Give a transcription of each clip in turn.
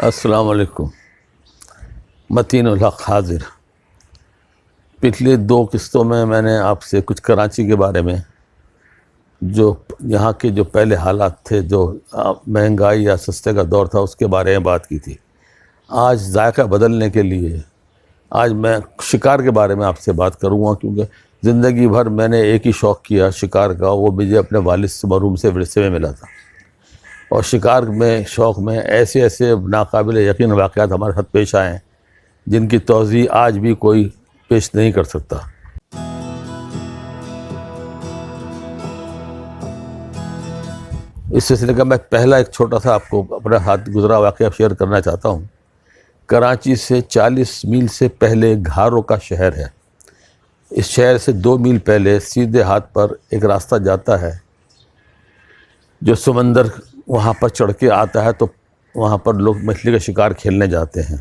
السلام علیکم۔ متین الحق حاضر۔ پچھلے 2 قسطوں میں نے آپ سے کچھ کراچی کے بارے میں، جو یہاں کے جو پہلے حالات تھے، جو مہنگائی یا سستے کا دور تھا، اس کے بارے میں بات کی تھی۔ آج ذائقہ بدلنے کے لیے آج میں شکار کے بارے میں آپ سے بات کروں گا، کیونکہ زندگی بھر میں نے ایک ہی شوق کیا شکار کا، وہ مجھے اپنے والد سے مرحوم سے ورثے میں ملا تھا۔ اور شکار میں شوق میں ایسے ناقابل یقین واقعات ہمارے ساتھ پیش آئے ہیں جن کی توضیح آج بھی کوئی پیش نہیں کر سکتا۔ اس سلسلے کا میں پہلا ایک چھوٹا سا آپ کو اپنے ہاتھ گزرا واقعہ شیئر کرنا چاہتا ہوں۔ کراچی سے 40 میل سے پہلے گھاروں کا شہر ہے۔ اس شہر سے 2 میل پہلے سیدھے ہاتھ پر ایک راستہ جاتا ہے جو سمندر وہاں پر چڑھ کے آتا ہے، تو وہاں پر لوگ مچھلی کا شکار کھیلنے جاتے ہیں۔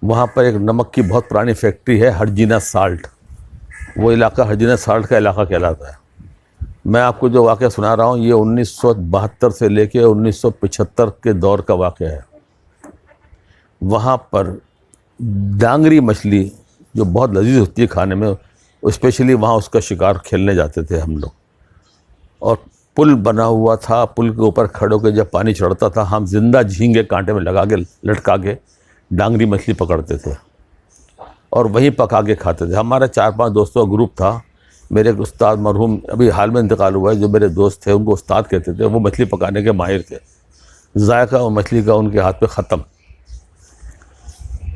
وہاں پر ایک نمک کی بہت پرانی فیکٹری ہے، ہرجینہ سالٹ۔ وہ علاقہ ہرجینہ سالٹ کا علاقہ کہلاتا ہے۔ میں آپ کو جو واقعہ سنا رہا ہوں یہ 1972 سے لے کے 1975 کے دور کا واقعہ ہے۔ وہاں پر ڈانگری مچھلی جو بہت لذیذ ہوتی ہے کھانے میں، اسپیشلی وہاں اس کا شکار کھیلنے جاتے تھے ہم لوگ۔ اور پل بنا ہوا تھا، پل کے اوپر کھڑے ہو کے جب پانی چڑھتا تھا، ہم زندہ جھینگے کانٹے میں لگا کے لٹکا کے ڈانگری مچھلی پکڑتے تھے اور وہیں پکا کے کھاتے تھے۔ ہمارا 4-5 دوستوں کا گروپ تھا۔ میرے ایک استاد مرحوم ابھی حال میں انتقال ہوا ہے، جو میرے دوست تھے ان کو استاد کہتے تھے، وہ مچھلی پکانے کے ماہر تھے۔ ذائقہ اور مچھلی کا ان کے ہاتھ پہ ختم۔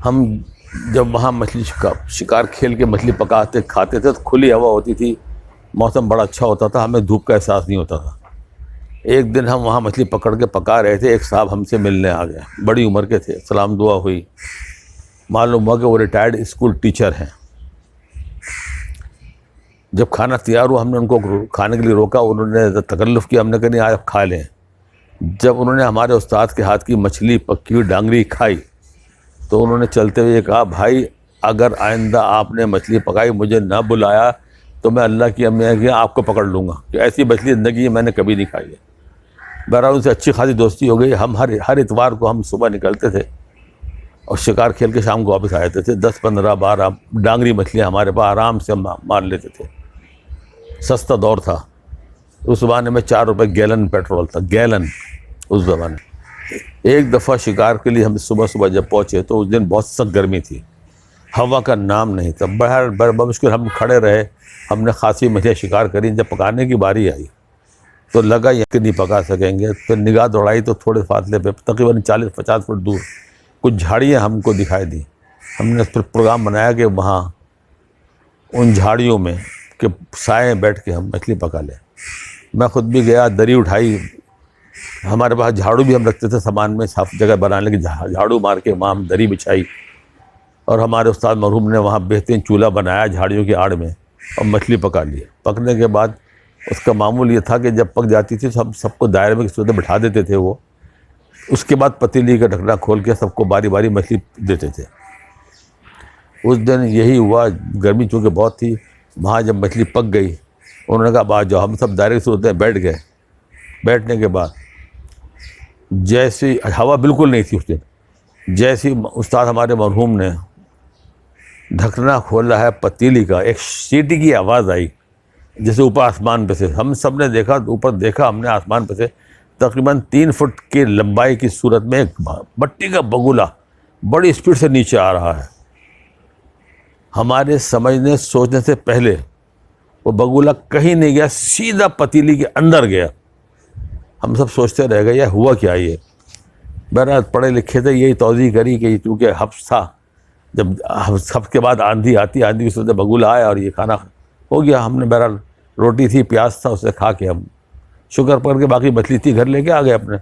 ہم جب وہاں مچھلی شکار کھیل کے مچھلی پکاتے کھاتے تھے تو کھلی ہوا ہوتی تھی، موسم بڑا اچھا ہوتا تھا، ہمیں دھوپ کا احساس نہیں ہوتا تھا۔ ایک دن ہم وہاں مچھلی پکڑ کے پکا رہے تھے، ایک صاحب ہم سے ملنے آ گئے، بڑی عمر کے تھے۔ سلام دعا ہوئی، معلوم ہوا کہ وہ ریٹائرڈ اسکول ٹیچر ہیں۔ جب کھانا تیار ہوا، ہم نے ان کو کھانے کے لیے روکا، انہوں نے تکلف کیا، ہم نے کہا نہیں آج آپ کھا لیں۔ جب انہوں نے ہمارے استاد کے ہاتھ کی مچھلی پکی ہوئی ڈانگری کھائی تو انہوں نے چلتے ہوئے یہ کہا، بھائی اگر آئندہ آپ نے مچھلی پکائی مجھے نہ بلایا تو میں اللہ کی امی آپ کو پکڑ لوں گا، کہ ایسی مچھلی زندگی میں نے کبھی نہیں کھائی ہے۔ بہرحال ان سے اچھی خاصی دوستی ہو گئی۔ ہم ہر اتوار کو ہم صبح نکلتے تھے اور شکار کھیل کے شام کو واپس آ جاتے تھے۔ 10 15 12 ڈانگری مچھلیاں ہمارے پاس آرام سے مار لیتے تھے۔ سستا دور تھا اس زمانے میں، 4 روپے گیلن پیٹرول تھا، گیلن اس زمانے۔ ایک دفعہ شکار کے لیے ہم صبح جب پہنچے تو اس دن بہت سخت گرمی تھی، ہوا کا نام نہیں تھا۔ بمشکل ہم کھڑے رہے، ہم نے خاصی مچھلیاں شکار کری۔ جب پکانے کی باری آئی تو لگا یہ کہ نہیں پکا سکیں گے۔ پھر نگاہ دوڑائی تو تھوڑے فاصلے پہ تقریباً 40-50 فٹ دور کچھ جھاڑیاں ہم کو دکھائی دی۔ ہم نے پھر پروگرام بنایا کہ وہاں ان جھاڑیوں میں کہ سائے بیٹھ کے ہم مچھلی پکا لیں۔ میں خود بھی گیا، دری اٹھائی، ہمارے پاس جھاڑو بھی ہم رکھتے تھے سامان میں، صاف جگہ بنانے کی، جھاڑو مار کے وہاں ہم دری بچھائی اور ہمارے استاد مرحوم نے وہاں بہترین چولہا بنایا جھاڑیوں کی آڑ میں اور مچھلی پکا لی۔ پکنے کے بعد اس کا معمول یہ تھا کہ جب پک جاتی تھی تو ہم سب کو دائرے میں صورت بٹھا دیتے تھے وہ۔ اس کے بعد پتیلی کا ڈھکنا کھول کے سب کو باری باری مچھلی دیتے تھے۔ اس دن یہی ہوا، گرمی چونکہ بہت تھی، وہاں جب مچھلی پک گئی انہوں نے کہا بعد جاؤ، ہم سب دائرے کی صورت میں بیٹھ گئے۔ بیٹھنے کے بعد جیسی ہوا بالکل نہیں تھی اس دن، جیسی استاد ہمارے مرحوم نے ڈھکنا کھولا ہے پتیلی کا، ایک سیٹی کی آواز آئی جیسے اوپر آسمان پہ سے۔ ہم سب نے دیکھا، اوپر دیکھا ہم نے آسمان پہ سے، تقریباً 3 فٹ کی لمبائی کی صورت میں ایک مٹی کا بگولا بڑی اسپیڈ سے نیچے آ رہا ہے۔ ہمارے سمجھنے سوچنے سے پہلے وہ بگولا کہیں نہیں گیا، سیدھا پتیلی کے اندر گیا۔ ہم سب سوچتے رہ گئے یہ ہوا کیا یہ۔ بہرحال پڑھے لکھے تھے، یہی توضیح کری کہ چونکہ حبس تھا، جب حبس کے بعد آندھی آتی، آندھی کی صورت میں بگولا آیا اور یہ کھانا ہو گیا۔ ہم نے بہرحال روٹی تھی، پیاز تھا، اسے کھا کے ہم شکر پر کے باقی مچھلی تھی گھر لے کے آ گئے اپنے۔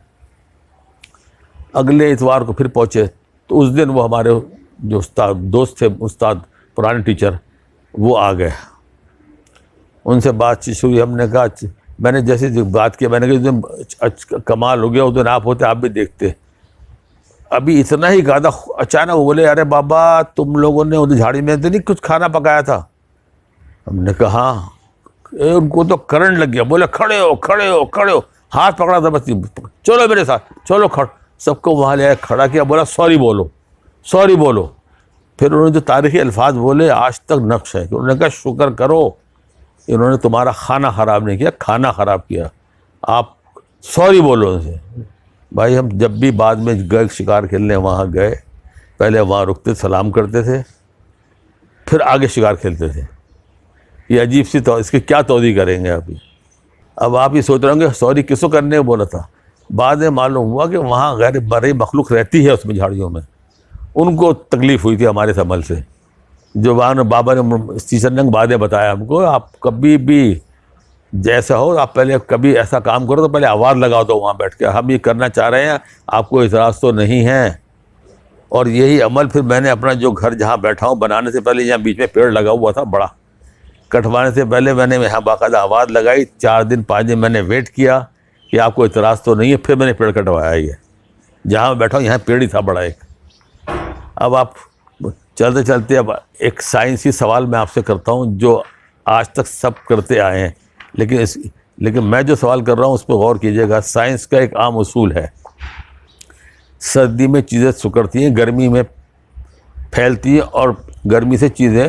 اگلے اتوار کو پھر پہنچے تو اس دن وہ ہمارے جو استاد دوست تھے، استاد پرانے ٹیچر، وہ آ گئے۔ ان سے بات چیت ہوئی۔ ہم نے کہا، میں نے جیسے بات کیا، میں نے کہا اس دن کمال ہو گیا، اس دن آپ ہوتے آپ بھی دیکھتے۔ ابھی اتنا ہی کہا تھا، اچانک وہ بولے، ارے بابا تم لوگوں نے ادھر جھاڑی میں تو نہیں کچھ کھانا پکایا تھا؟ ہم نے کہا ہاں۔ ان کو تو کرنٹ لگ گیا، بولے کھڑے ہو کھڑے ہو کھڑے ہو، ہاتھ پکڑا تھا بس، چلو میرے ساتھ چلو، سب کو وہاں لے آیا کھڑا کیا, بولا سوری بولو, سوری بولو. پھر انہوں نے جو تاریخی الفاظ بولے آج تک نقش ہے کہ انہوں نے کہا شکر کرو انہوں نے تمہارا کھانا خراب نہیں کیا, کھانا خراب کیا, آپ سوری بولو ان سے. بھائی ہم جب بھی بعد میں گئے شکار کھیلنے وہاں گئے, پہلے وہاں رکتے سلام کرتے تھے, پھر آگے شکار کھیلتے تھے. یہ عجیب سی اس کی کیا توضیح کریں گے ابھی. اب آپ یہ سوچ رہے ہوں گے سوری کس کو کرنے کو بولا تھا. بعد میں معلوم ہوا کہ وہاں غیر برئی مخلوق رہتی ہے اس میں جھاڑیوں میں, ان کو تکلیف ہوئی تھی ہمارے اس عمل سے. جو وہاں بابا نے ٹیچر نے بعد میں بتایا ہم کو, آپ کبھی بھی جیسا ہو آپ پہلے کبھی ایسا کام کرو تو پہلے آواز لگا دو وہاں بیٹھ کے, ہم یہ کرنا چاہ رہے ہیں, آپ کو اعتراض تو نہیں ہے. اور یہی عمل پھر میں نے اپنا جو گھر جہاں بیٹھا ہوں بنانے سے پہلے, یہاں بیچ میں پیڑ لگا ہوا تھا بڑا, کٹوانے سے پہلے میں نے یہاں باقاعدہ آواز لگائی, 4 دن 5 دن میں نے ویٹ کیا کہ آپ کو اعتراض تو نہیں ہے, پھر میں نے پیڑ کٹوایا. یہ جہاں میں بیٹھا ہوں یہاں پیڑ ہی تھا بڑا ایک. اب آپ چلتے چلتے اب ایک سائنسی سوال میں آپ سے کرتا ہوں جو آج تک سب کرتے آئے ہیں, لیکن میں جو سوال کر رہا ہوں اس پہ غور کیجیے گا. سائنس کا ایک عام اصول ہے, سردی میں چیزیں سکڑتی ہیں, گرمی میں پھیلتی ہیں, اور گرمی سے چیزیں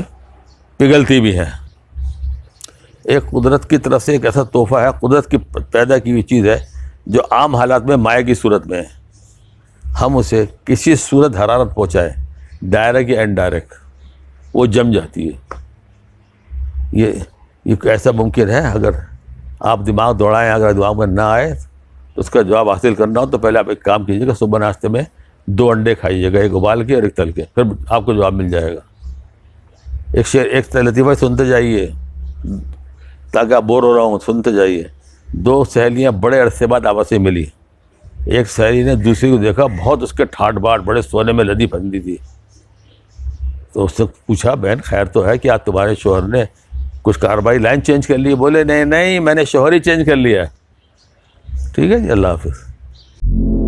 پگھلتی بھی ہیں. ایک قدرت کی طرف سے ایک ایسا تحفہ ہے, قدرت کی پیدا کی ہوئی چیز ہے جو عام حالات میں مائع کی صورت میں ہے. ہم اسے کسی صورت حرارت پہنچائے, ڈائریکٹ یا انڈائریکٹ, وہ جم جاتی ہے. یہ ایسا ممکن ہے. اگر آپ دماغ دوڑائیں, اگر دماغ میں نہ آئے تو اس کا جواب حاصل کرنا ہو تو پہلے آپ ایک کام کیجیے گا, صبح ناشتے میں 2 انڈے کھائیے گا, ایک ابال کے اور ایک تل کے, پھر آپ کو جواب مل جائے گا. ایک لطیفہ سنتے جائیے تاکہ آپ بور ہو رہا ہوں, سنتے جائیے. 2 سہیلیاں بڑے عرصے بعد آپس سے ملی. ایک سہیلی نے دوسری کو دیکھا بہت اس کے ٹھاٹ باٹ بڑے سونے میں لدی پھندی تھی, تو اس سے پوچھا بہن خیر تو ہے, کیا تمہارے شوہر نے کچھ کارروائی لائن چینج کر لی؟ بولے نہیں میں نے شوہر ہی چینج کر لیا ہے. ٹھیک ہے جی, اللہ حافظ.